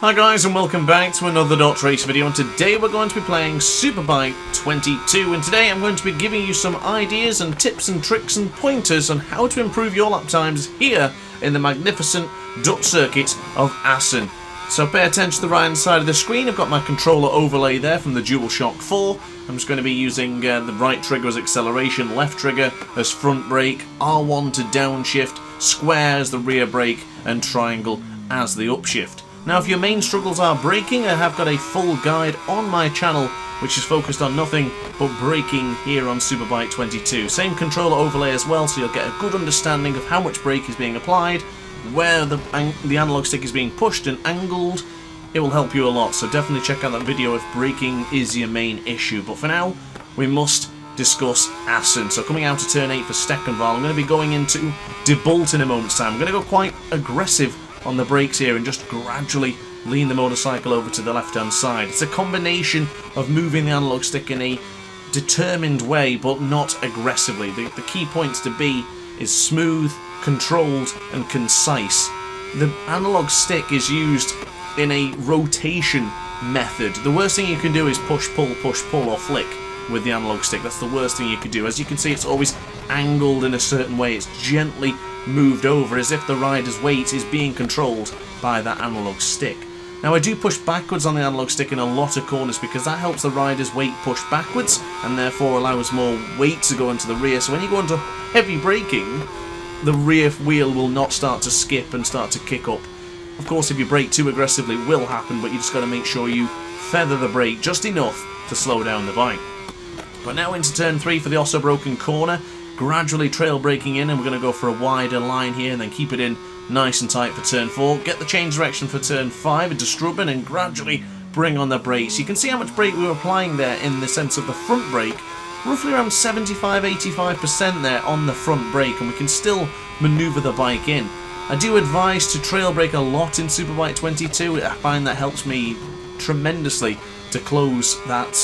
Hi guys, and welcome back to another DrAce video, and today we're going to be playing Superbike 22, and today I'm going to be giving you some ideas and tips and tricks and pointers on how to improve your lap times here in the magnificent Dutch circuit of Assen. So pay attention to the right hand side of the screen. I've got my controller overlay there from the DualShock 4. I'm just going to be using the right trigger as acceleration, left trigger as front brake, R1 to downshift, square as the rear brake, and triangle as the upshift. Now, if your main struggles are braking, I have got a full guide on my channel which is focused on nothing but braking here on Superbike 22. Same controller overlay as well, so you'll get a good understanding of how much brake is being applied, where the analog stick is being pushed and angled. It will help you a lot, so definitely check out that video if braking is your main issue. But for now, we must discuss Assen. So coming out to turn 8 for Steckenval, I'm going to be going into De Bolt in a moment's time. I'm going to go quite aggressive on the brakes here and just gradually lean the motorcycle over to the left hand side. It's a combination of moving the analog stick in a determined way but not aggressively. The key points to be is smooth, controlled and concise. The analog stick is used in a rotation method. The worst thing you can do is push pull or flick with the analog stick. That's the worst thing you could do. As you can see, it's always angled in a certain way. It's gently moved over as if the rider's weight is being controlled by that analog stick. Now, I do push backwards on the analog stick in a lot of corners because that helps the rider's weight push backwards and therefore allows more weight to go into the rear. So when you go into heavy braking, the rear wheel will not start to skip and start to kick up. Of course, if you brake too aggressively, it will happen, but you just got to make sure you feather the brake just enough to slow down the bike. But now into turn 3 for the also broken corner. Gradually trail braking in, and we're going to go for a wider line here and then keep it in nice and tight for turn 4. Get the change direction for turn 5 into Strubben and gradually bring on the brakes. You can see how much brake we were applying there in the sense of the front brake. Roughly around 75-85% there on the front brake, and we can still manoeuvre the bike in. I do advise to trail brake a lot in Superbike 22. I find that helps me tremendously to close that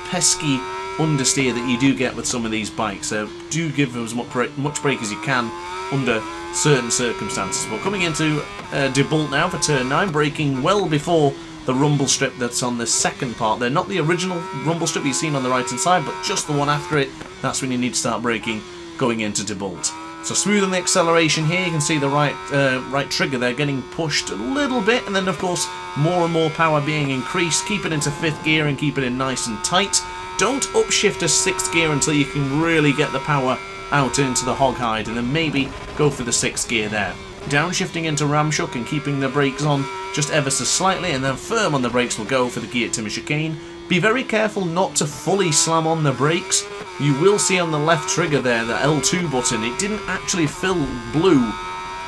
pesky understeer that you do get with some of these bikes. So do give them as much brake as you can under certain circumstances. But coming into De Bolt now for turn 9, braking well before the rumble strip that's on the second part. They're not the original rumble strip you've seen on the right hand side, but just the one after it. That's when you need to start braking going into De Bolt. So smoothing the acceleration here, you can see the right trigger there getting pushed a little bit, and then of course more and more power being increased. Keep it into 5th gear and keep it in nice and tight. Don't upshift to 6th gear until you can really get the power out into the hog hide, and then maybe go for the 6th gear there. Downshifting into Ramshock and keeping the brakes on just ever so slightly, and then firm on the brakes will go for the gear timber chicane. Be very careful not to fully slam on the brakes. You will see on the left trigger there, the L2 button, it didn't actually fill blue.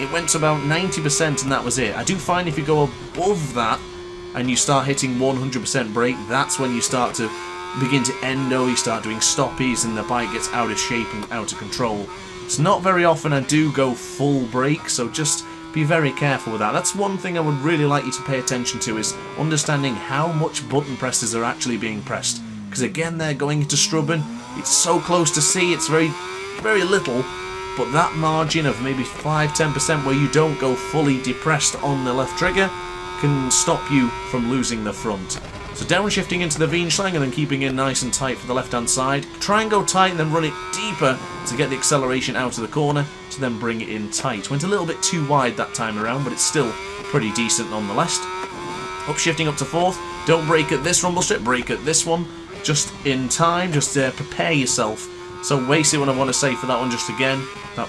It went to about 90% and that was it. I do find if you go above that and you start hitting 100% brake, that's when you start to begin to endo, you start doing stoppies and the bike gets out of shape and out of control. It's not very often I do go full brake, so just be very careful with that. That's one thing I would really like you to pay attention to, is understanding how much button presses are actually being pressed. Because again, they're going into Strubben, it's so close to C, it's very, very little, but that margin of maybe 5-10% where you don't go fully depressed on the left trigger can stop you from losing the front. So downshifting into the Wienschlang and then keeping it nice and tight for the left hand side. Try and go tight and then run it deeper to get the acceleration out of the corner to then bring it in tight. Went a little bit too wide that time around, but it's still pretty decent nonetheless. Upshifting up to 4th. Don't brake at this rumble strip, brake at this one. Just in time, just prepare yourself. So basically what I want to say for that one just again, that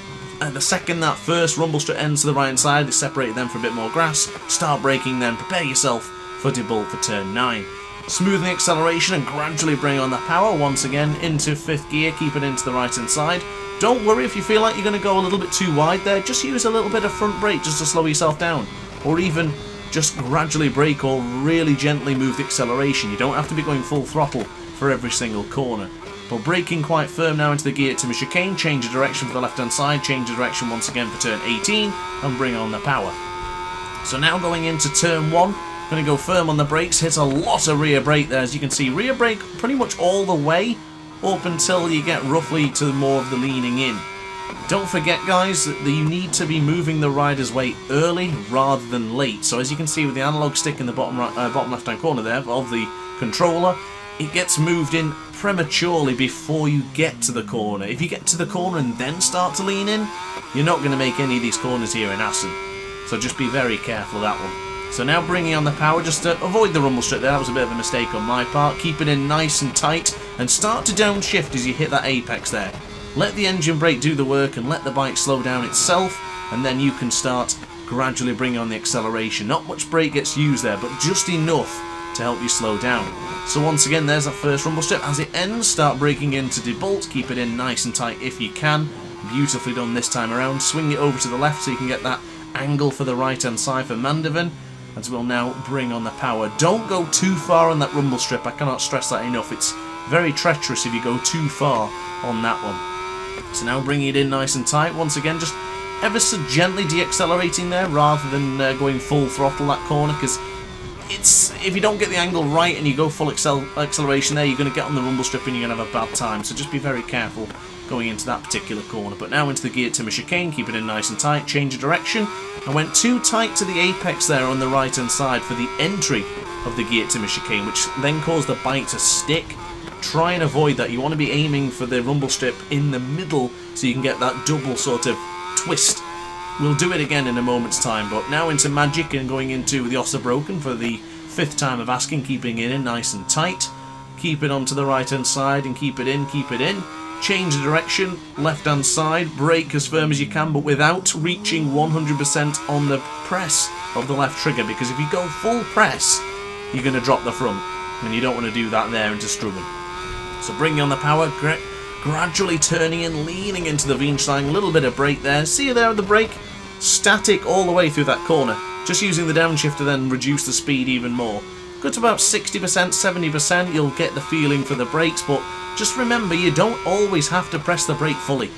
the second that first rumble strip ends to the right hand side, it's separated them for a bit more grass. Start braking then, prepare yourself for De Bolt for turn 9. Smoothing the acceleration and gradually bring on the power once again into 5th gear, keep it into the right hand side. Don't worry if you feel like you're going to go a little bit too wide there, just use a little bit of front brake just to slow yourself down, or even just gradually brake or really gently move the acceleration. You don't have to be going full throttle for every single corner. But braking quite firm now into the gear timber chicane, change the direction for the left hand side, change the direction once again for turn 18 and bring on the power. So now going into turn 1, going to go firm on the brakes, hit a lot of rear brake there. As you can see, rear brake pretty much all the way up until you get roughly to more of the leaning in. Don't forget, guys, that you need to be moving the rider's weight early rather than late. So as you can see with the analog stick in the bottom left-hand corner there of the controller, it gets moved in prematurely before you get to the corner. If you get to the corner and then start to lean in, you're not going to make any of these corners here in Assen. So just be very careful of that one. So now bringing on the power just to avoid the rumble strip there. That was a bit of a mistake on my part. Keep it in nice and tight and start to downshift as you hit that apex there. Let the engine brake do the work and let the bike slow down itself, and then you can start gradually bringing on the acceleration. Not much brake gets used there, but just enough to help you slow down. So once again, there's that first rumble strip. As it ends, start braking in to debolt. Keep it in nice and tight if you can. Beautifully done this time around. Swing it over to the left so you can get that angle for the right hand side for Mandevin, as we'll now bring on the power. Don't go too far on that rumble strip. I cannot stress that enough. It's very treacherous if you go too far on that one. So now bringing it in nice and tight. Once again, just ever so gently de-accelerating there rather than going full throttle that corner, because if you don't get the angle right and you go full acceleration there, you're going to get on the rumble strip and you're going to have a bad time. So just be very careful going into that particular corner. But now into the gear timber chicane, keep it in nice and tight, change of direction. I went too tight to the apex there on the right hand side for the entry of the gear timber chicane, which then caused the bike to stick. Try and avoid that. You want to be aiming for the rumble strip in the middle so you can get that double sort of twist. We'll do it again in a moment's time, but now into Magic and going into the Ossa Broken for the 5th time of asking, keeping it in nice and tight. Keep it onto the right hand side and keep it in, keep it in. Change the direction, left hand side, brake as firm as you can, but without reaching 100% on the press of the left trigger, because if you go full press, you're going to drop the front, and you don't want to do that there into Strubben. So bringing on the power, gradually turning in, leaning into the Weinstein, a little bit of brake there. See you there with the brake? Static all the way through that corner. Just using the downshift to then reduce the speed even more. Go to about 60%, 70%, you'll get the feeling for the brakes, but just remember, you don't always have to press the brake fully.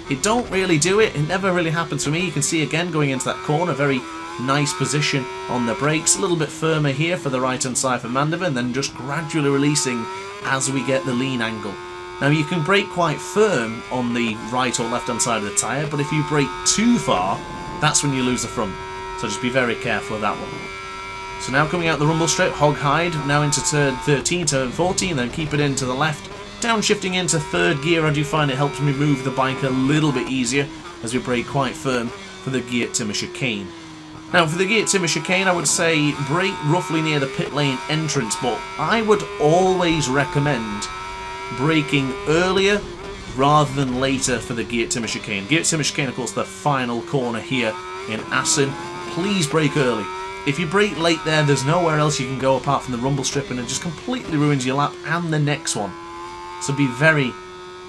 It don't really do it, it never really happens for me. You can see again going into that corner, very nice position on the brakes, a little bit firmer here for the right hand side for Mandevin, and then just gradually releasing as we get the lean angle. Now you can brake quite firm on the right or left hand side of the tyre, but if you brake too far, that's when you lose the front. So just be very careful of that one. So now coming out the rumble strip, hog hide, now into turn 13, turn 14, then keep it in to the left. Downshifting into 3rd gear, I do find it helps me move the bike a little bit easier as we brake quite firm for the gear timber chicane. Now for the gear timber chicane, I would say brake roughly near the pit lane entrance, but I would always recommend braking earlier rather than later for the gear timber chicane. Gear timber chicane, of course, the final corner here in Assen. Please brake early. If you brake late there, there's nowhere else you can go apart from the rumble strip, and it just completely ruins your lap and the next one. So be very,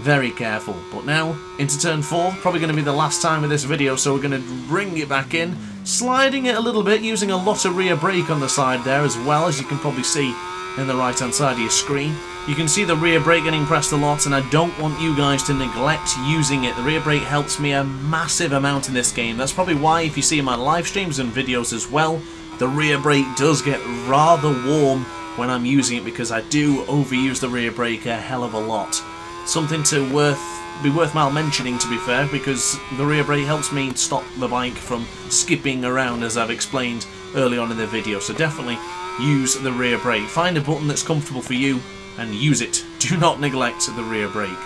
very careful. But now into turn 4, probably going to be the last time of this video, so we're going to bring it back in, sliding it a little bit, using a lot of rear brake on the side there as well, as you can probably see in the right hand side of your screen. You can see the rear brake getting pressed a lot, and I don't want you guys to neglect using it. The rear brake helps me a massive amount in this game. That's probably why, if you see my live streams and videos as well, the rear brake does get rather warm when I'm using it, because I do overuse the rear brake a hell of a lot. Something to be worthwhile mentioning, to be fair, because the rear brake helps me stop the bike from skipping around, as I've explained early on in the video. So definitely use the rear brake. Find a button that's comfortable for you and use it. Do not neglect the rear brake.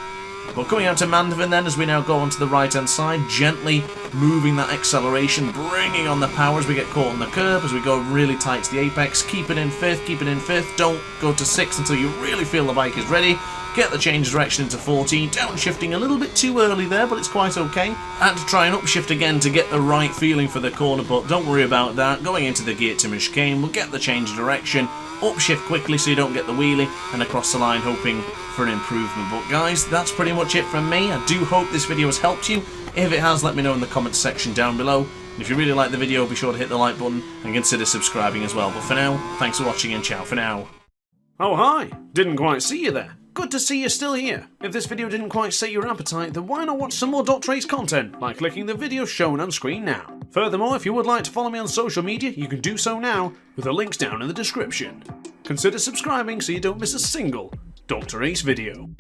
Well, coming out to Mandevin then, as we now go onto the right hand side, gently moving that acceleration, bringing on the power as we get caught on the curb, as we go really tight to the apex. Keep it in 5th, keep it in 5th, don't go to 6th until you really feel the bike is ready. Get the change of direction into 14, downshifting a little bit too early there, but it's quite okay. And to try and upshift again to get the right feeling for the corner, but don't worry about that. Going into the gear timber chicane, we'll get the change of direction, upshift quickly so you don't get the wheelie, and across the line hoping for an improvement. But guys, that's pretty much it from me. I do hope this video has helped you. If it has, let me know in the comments section down below. And if you really like the video, be sure to hit the like button and consider subscribing as well. But for now, thanks for watching and ciao for now. Oh hi, didn't quite see you there. Good to see you're still here. If this video didn't quite sate your appetite, then why not watch some more DrAce content by clicking the video shown on screen now. Furthermore, if you would like to follow me on social media, you can do so now with the links down in the description. Consider subscribing so you don't miss a single DrAce video.